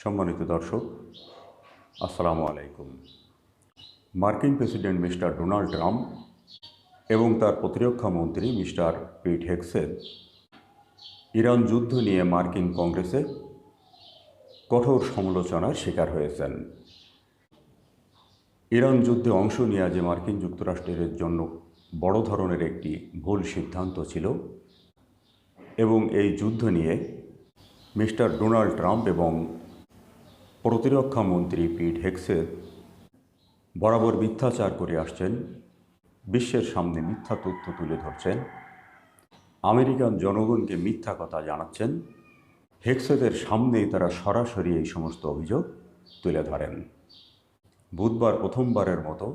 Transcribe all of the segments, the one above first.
সম্মানিত দর্শক, আসসালামু আলাইকুম। মার্কিন প্রেসিডেন্ট মিস্টার ডোনাল্ড ট্রাম্প এবং তার প্রতিরক্ষা মন্ত্রী মিস্টার পিট হেগসেথ ইরান যুদ্ধ নিয়ে মার্কিন কংগ্রেসে কঠোর সমালোচনার শিকার হয়েছেন। ইরান যুদ্ধে অংশ নেওয়া যে মার্কিন যুক্তরাষ্ট্রের জন্য বড় ধরনের একটি ভুল সিদ্ধান্ত ছিল এবং এই যুদ্ধ নিয়ে মিস্টার ডোনাল্ড ট্রাম্প এবং প্রতিরক্ষা মন্ত্রী পিট হেগসেথ বরাবর মিথ্যাচার করে আসছেন, বিশ্বের সামনে মিথ্যা তথ্য তুলে ধরছেন, আমেরিকান জনগণকে মিথ্যা কথা জানাচ্ছেন। হেগসেথের সামনেই তারা সরাসরি এই সমস্ত অভিযোগ তুলে ধরেন। বুধবার প্রথমবারের মতো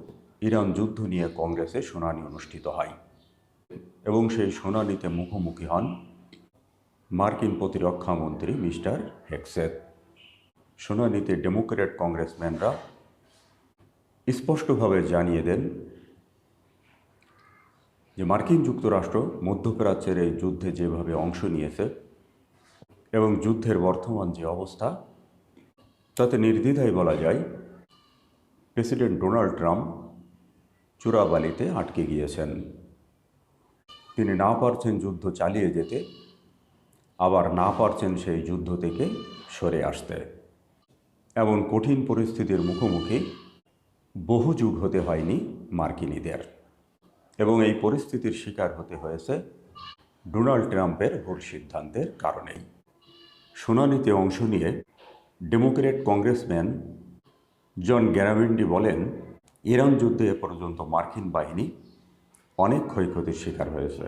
ইরান যুদ্ধ নিয়ে কংগ্রেসে শুনানি অনুষ্ঠিত হয় এবং সেই শুনানিতে মুখোমুখি হন মার্কিন প্রতিরক্ষা মন্ত্রী মিস্টার হেগসেথ। শুনানিতে ডেমোক্র্যাট কংগ্রেসম্যানরা স্পষ্টভাবে জানিয়ে দেন যে মার্কিন যুক্তরাষ্ট্র মধ্যপ্রাচ্যের এই যুদ্ধে যেভাবে অংশ নিয়েছে এবং যুদ্ধের বর্তমান যে অবস্থা, তাতে নির্দ্বিধায় বলা যায় প্রেসিডেন্ট ডোনাল্ড ট্রাম্প চূড়াবালিতে আটকে গিয়েছেন। তিনি না পারছেন যুদ্ধ চালিয়ে যেতে, আবার না পারছেন সেই যুদ্ধ থেকে সরে আসতে। এমন কঠিন পরিস্থিতির মুখোমুখি বহু যুগ হতে হয়নি মার্কিনীদের, এবং এই পরিস্থিতির শিকার হতে হয়েছে ডোনাল্ড ট্রাম্পের ভুল সিদ্ধান্তের কারণেই। শুনানিতে অংশ নিয়ে ডেমোক্র্যাট কংগ্রেসম্যান জন গ্যারামেন্ডি বলেন, ইরান যুদ্ধে এ পর্যন্ত মার্কিন বাহিনী অনেক ক্ষয়ক্ষতির শিকার হয়েছে।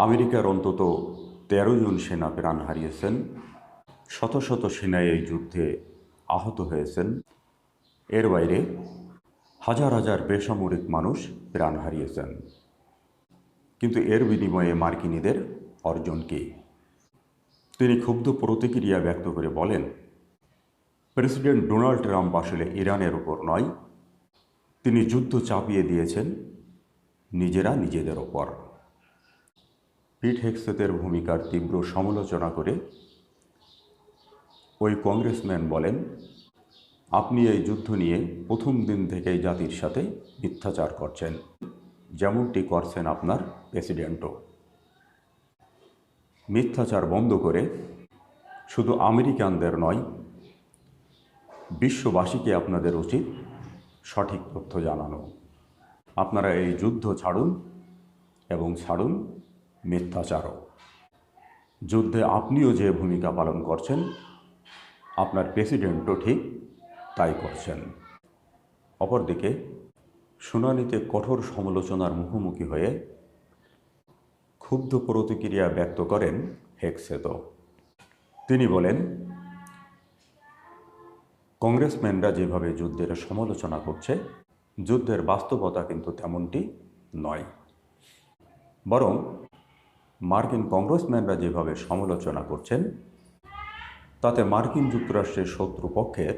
আমেরিকার অন্তত 13 জন সেনা প্রাণ হারিয়েছেন, শত শত সেনা এই যুদ্ধে আহত হয়েছেন। এর বাইরে হাজার হাজার বেসামরিক মানুষ প্রাণ হারিয়েছেন। কিন্তু এর বিনিময়ে মার্কিনীদের অর্জন কী? তিনি ক্ষুব্ধ প্রতিক্রিয়া ব্যক্ত করে বলেন, প্রেসিডেন্ট ডোনাল্ড ট্রাম্প আসলে ইরানের উপর নয়, তিনি যুদ্ধ চাপিয়ে দিয়েছেন নিজেদের ওপর। পিট হেগসেথের ভূমিকার তীব্র সমালোচনা করে ওই কংগ্রেসম্যান বলেন, আপনি এই যুদ্ধ নিয়ে প্রথম দিন থেকেই জাতির সাথে মিথ্যাচার করছেন, যেমনটি করছেন আপনার প্রেসিডেন্টও। মিথ্যাচার বন্ধ করে শুধু আমেরিকানদের নয়, বিশ্ববাসীকে আপনাদের উচিত সঠিক তথ্য জানানো। আপনারা এই যুদ্ধ ছাড়ুন এবং ছাড়ুন মিথ্যাচারও। যুদ্ধে আপনিও যে ভূমিকা পালন করছেন, আপনার প্রেসিডেন্টও ঠিক তাই করছেন। অপরদিকে শুনানিতে কঠোর সমালোচনার মুখোমুখি হয়ে ক্ষুব্ধ প্রতিক্রিয়া ব্যক্ত করেন হেগসেথও। তিনি বলেন, কংগ্রেসম্যানরা যেভাবে যুদ্ধের সমালোচনা করছে, যুদ্ধের বাস্তবতা কিন্তু তেমনটি নয়। বরং মার্কিন কংগ্রেসম্যানরা যেভাবে সমালোচনা করছেন, তাতে মার্কিন যুক্তরাষ্ট্রের শত্রুপক্ষের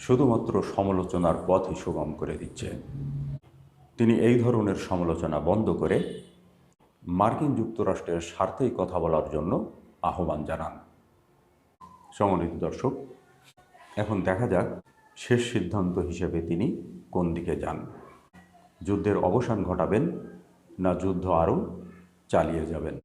শুধুমাত্র সমালোচনার পথই সুগম করে দিচ্ছে। তিনি এই ধরনের সমালোচনা বন্ধ করে মার্কিন যুক্তরাষ্ট্রের স্বার্থেই কথা বলার জন্য আহ্বান জানান। সম্মানিত দর্শক, এখন দেখা যাক শেষ সিদ্ধান্ত হিসেবে তিনি কোন দিকে যান। যুদ্ধের অবসান ঘটাবেন না যুদ্ধ আরও চালিয়ে যাবেন?